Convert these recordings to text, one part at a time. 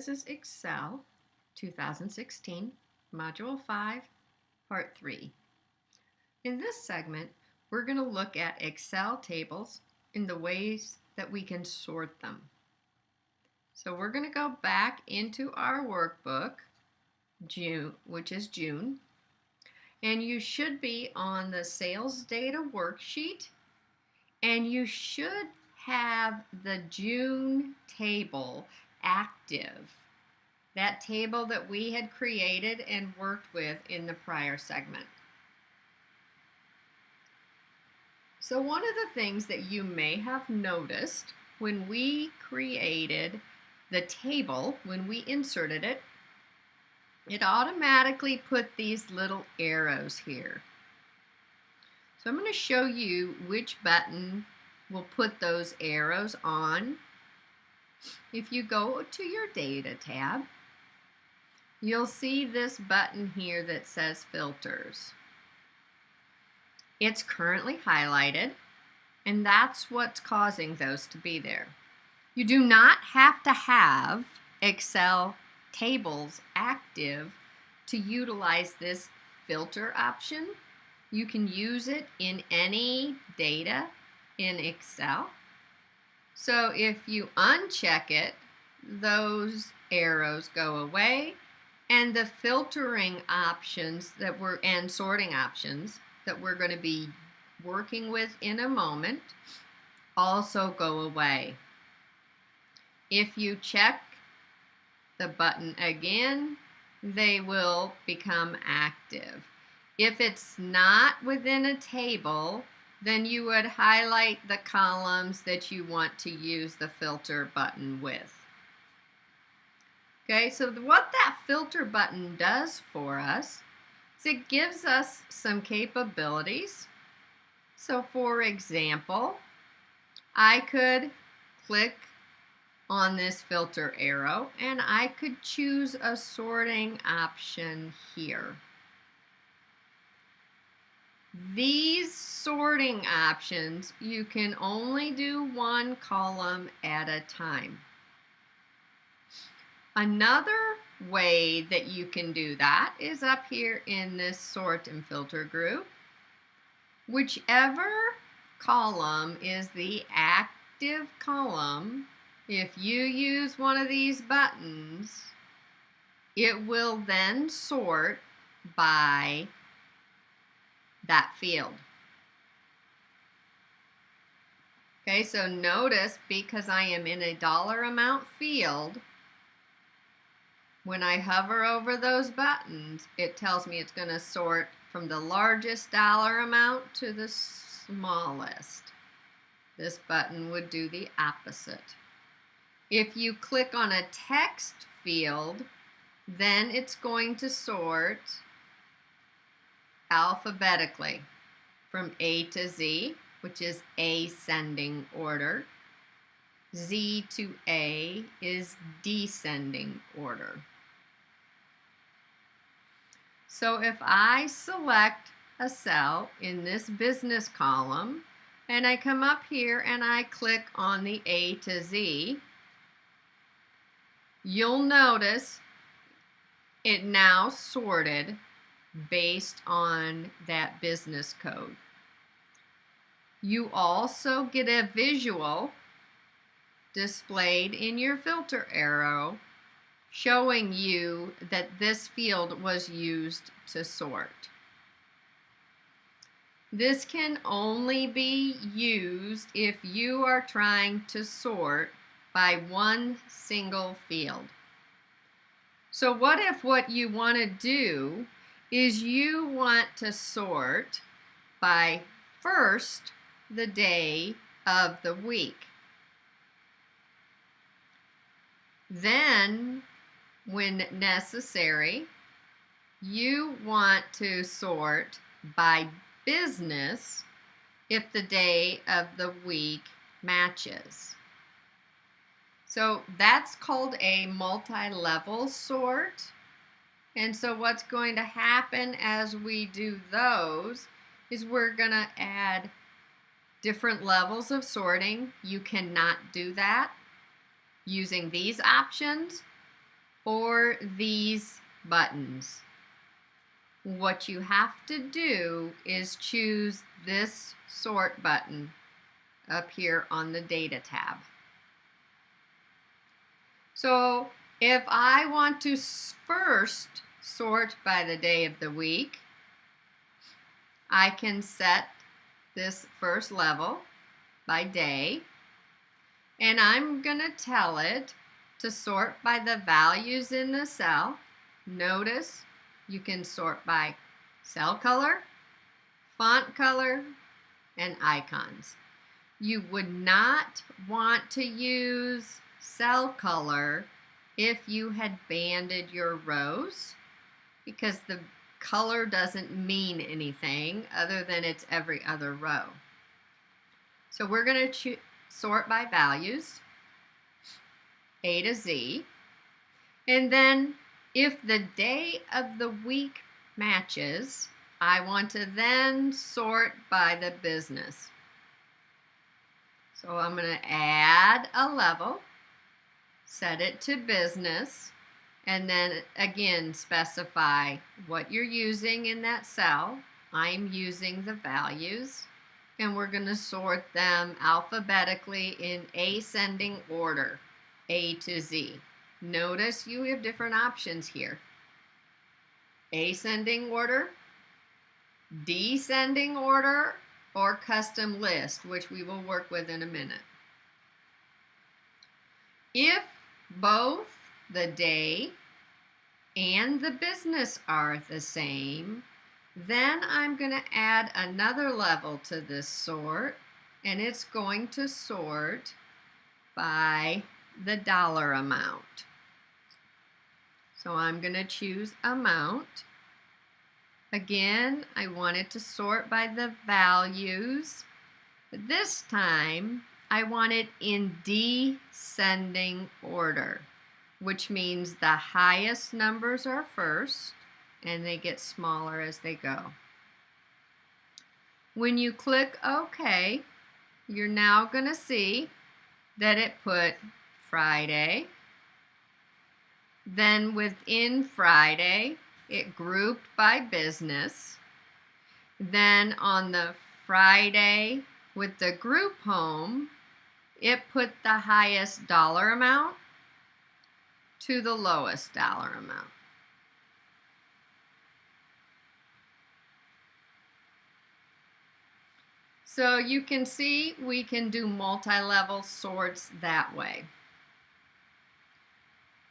This is Excel 2016, Module 5, Part 3. In this segment, we're going to look at Excel tables in the ways that we can sort them. So we're going to go back into our workbook, which is June, and you should be on the sales data worksheet, and you should have the June table active. That table that we had created and worked with in the prior segment. So one of the things that you may have noticed when we created the table, when we inserted it, it automatically put these little arrows here. So I'm going to show you which button will put those arrows on. If you go to your Data tab, you'll see this button here that says Filters. It's currently highlighted, and that's what's causing those to be there. You do not have to have Excel tables active to utilize this filter option. You can use it in any data in Excel. So if you uncheck it, those arrows go away, and the filtering options and sorting options that we're going to be working with in a moment also go away. If you check the button again, they will become active. If it's not within a table, then you would highlight the columns that you want to use the filter button with. Okay, so what that filter button does for us is it gives us some capabilities. So for example, I could click on this filter arrow and I could choose a sorting option here. These sorting options, you can only do one column at a time. Another way that you can do that is up here in this sort and filter group. Whichever column is the active column, if you use one of these buttons, it will then sort by that field. Okay, so notice because I am in a dollar amount field, when I hover over those buttons, it tells me it's going to sort from the largest dollar amount to the smallest. This button would do the opposite. If you click on a text field, then it's going to sort alphabetically from A to Z, which is ascending order. Z to A is descending order. So if I select a cell in this business column and I come up here and I click on the A to Z, you'll notice it now sorted based on that business code. You also get a visual displayed in your filter arrow showing you that this field was used to sort. This can only be used if you are trying to sort by one single field. So what if what you want to do is you want to sort by first the day of the week. Then, when necessary, you want to sort by business if the day of the week matches. So that's called a multi-level sort. And so what's going to happen as we do those is we're going to add different levels of sorting. You cannot do that using these options. or these buttons. What you have to do is choose this sort button up here on the data tab. So if I want to first sort by the day of the week, I can set this first level by day, and I'm going to tell it to sort by the values in the cell. Notice you can sort by cell color, font color, and icons. You would not want to use cell color if you had banded your rows, because the color doesn't mean anything other than it's every other row. So we're going to sort by values, A to Z, and then if the day of the week matches, I want to then sort by the business. So I'm going to add a level, set it to business, and then again specify what you're using in that cell. I'm using the values, and we're going to sort them alphabetically in ascending order, A to Z. Notice you have different options here. Ascending order, descending order, or custom list, which we will work with in a minute. If both the day and the business are the same, then I'm going to add another level to this sort, and it's going to sort by the dollar amount. So I'm going to choose amount. Again, I want it to sort by the values. But this time, I want it in descending order, which means the highest numbers are first, and they get smaller as they go. When you click OK, you're now going to see that it put Friday. Then within Friday, it grouped by business. Then on the Friday with the group home, it put the highest dollar amount to the lowest dollar amount. So you can see we can do multi-level sorts that way.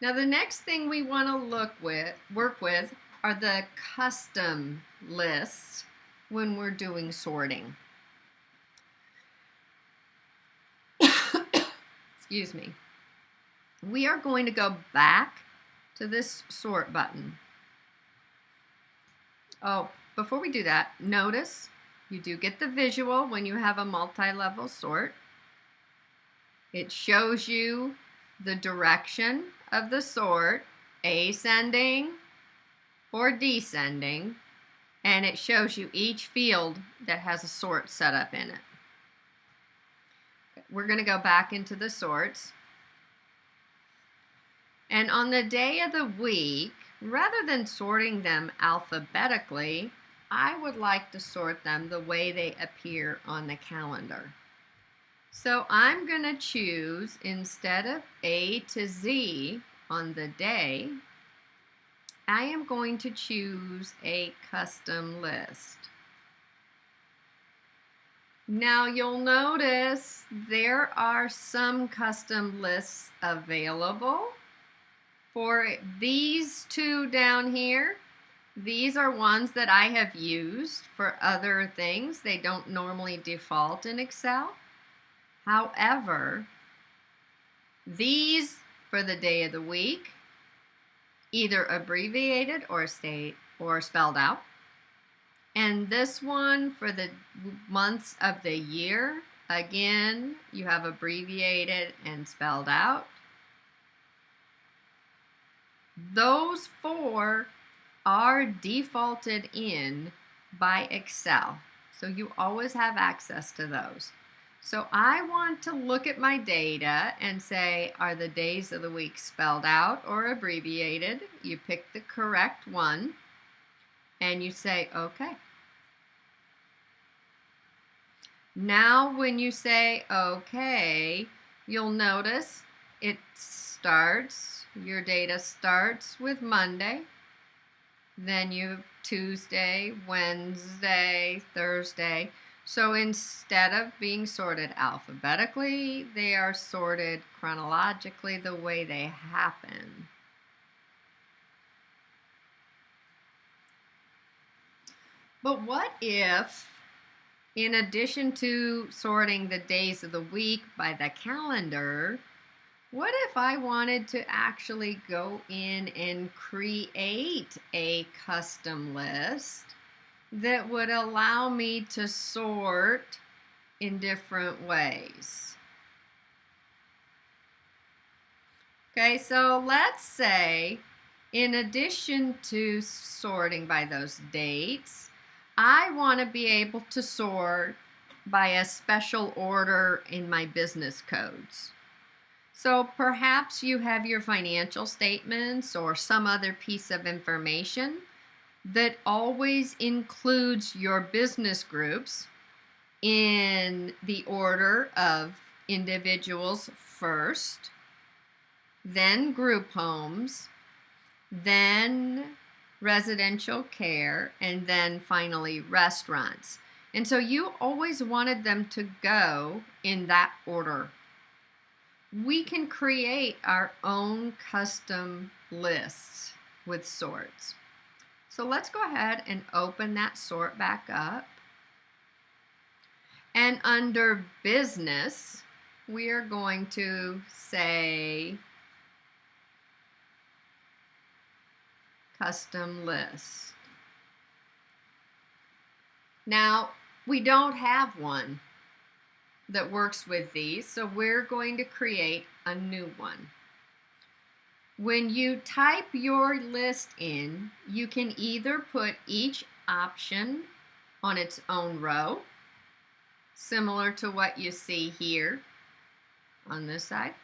Now the next thing we want to work with are the custom lists when we're doing sorting. Excuse me. We are going to go back to this sort button. Oh, before we do that, notice you do get the visual when you have a multi-level sort. It shows you the direction of the sort, ascending or descending, and it shows you each field that has a sort set up in it. We're going to go back into the sorts. And on the day of the week, rather than sorting them alphabetically, I would like to sort them the way they appear on the calendar. So I'm going to choose, instead of A to Z on the day, I am going to choose a custom list. Now you'll notice there are some custom lists available. For these two down here, these are ones that I have used for other things. They don't normally default in Excel. However, these for the day of the week, either abbreviated or spelled out. And this one for the months of the year, again, you have abbreviated and spelled out. Those four are defaulted in by Excel, so you always have access to those. So I want to look at my data and say, are the days of the week spelled out or abbreviated? You pick the correct one and you say, okay. Now when you say okay, you'll notice your data starts with Monday, then you have Tuesday, Wednesday, Thursday. So instead of being sorted alphabetically, they are sorted chronologically the way they happen. But what if, in addition to sorting the days of the week by the calendar, what if I wanted to actually go in and create a custom list that would allow me to sort in different ways? Okay, so let's say, in addition to sorting by those dates, I want to be able to sort by a special order in my business codes. So perhaps you have your financial statements or some other piece of information that always includes your business groups in the order of individuals first, then group homes, then residential care, and then finally restaurants. And so you always wanted them to go in that order. We can create our own custom lists with sorts. So let's go ahead and open that sort back up. And under business, we are going to say custom list. Now, we don't have one that works with these, so we're going to create a new one. When you type your list in, you can either put each option on its own row, similar to what you see here on this side,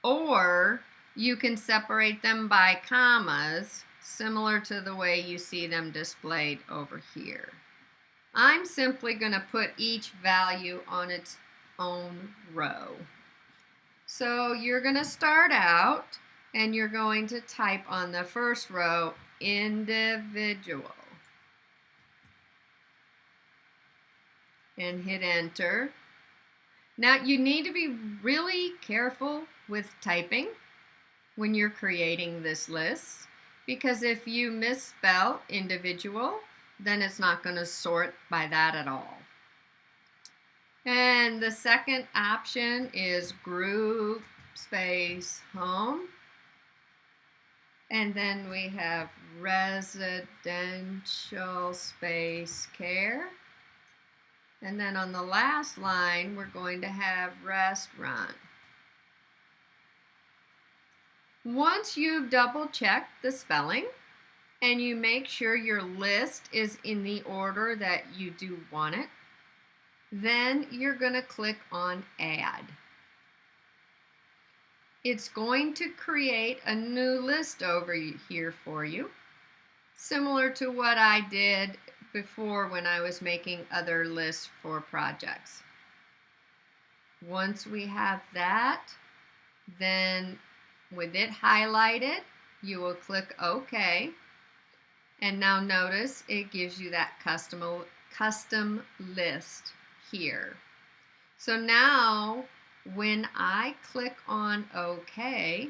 or you can separate them by commas, similar to the way you see them displayed over here. I'm simply going to put each value on its own row. So you're going to start out and you're going to type on the first row, individual, and hit enter. Now you need to be really careful with typing when you're creating this list, because if you misspell individual, then it's not going to sort by that at all. And the second option is group space home. And then we have residential space care. And then on the last line, we're going to have restaurant. Once you've double checked the spelling and you make sure your list is in the order that you do want it, then you're going to click on Add. It's going to create a new list over here for you, similar to what I did before when I was making other lists for projects. Once we have that, then with it highlighted, you will click OK. And now notice it gives you that custom list here. So now when I click on OK,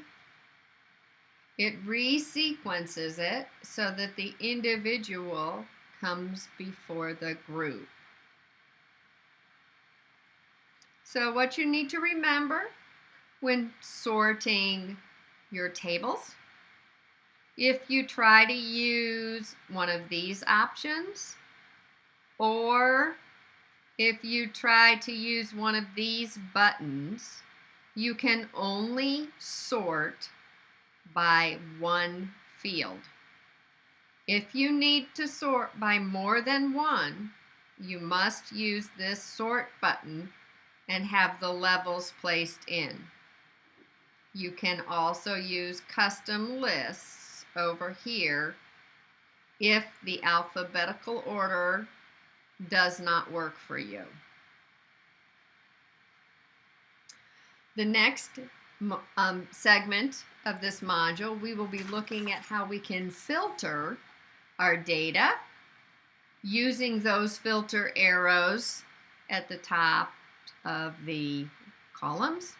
it resequences it so that the individual comes before the group. So what you need to remember when sorting your tables, if you try to use one of these options, or if you try to use one of these buttons, you can only sort by one field. If you need to sort by more than one, you must use this sort button and have the levels placed in. You can also use custom lists over here if the alphabetical order does not work for you. The next segment of this module, we will be looking at how we can filter our data using those filter arrows at the top of the columns,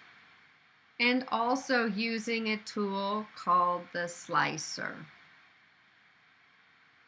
and also using a tool called the slicer.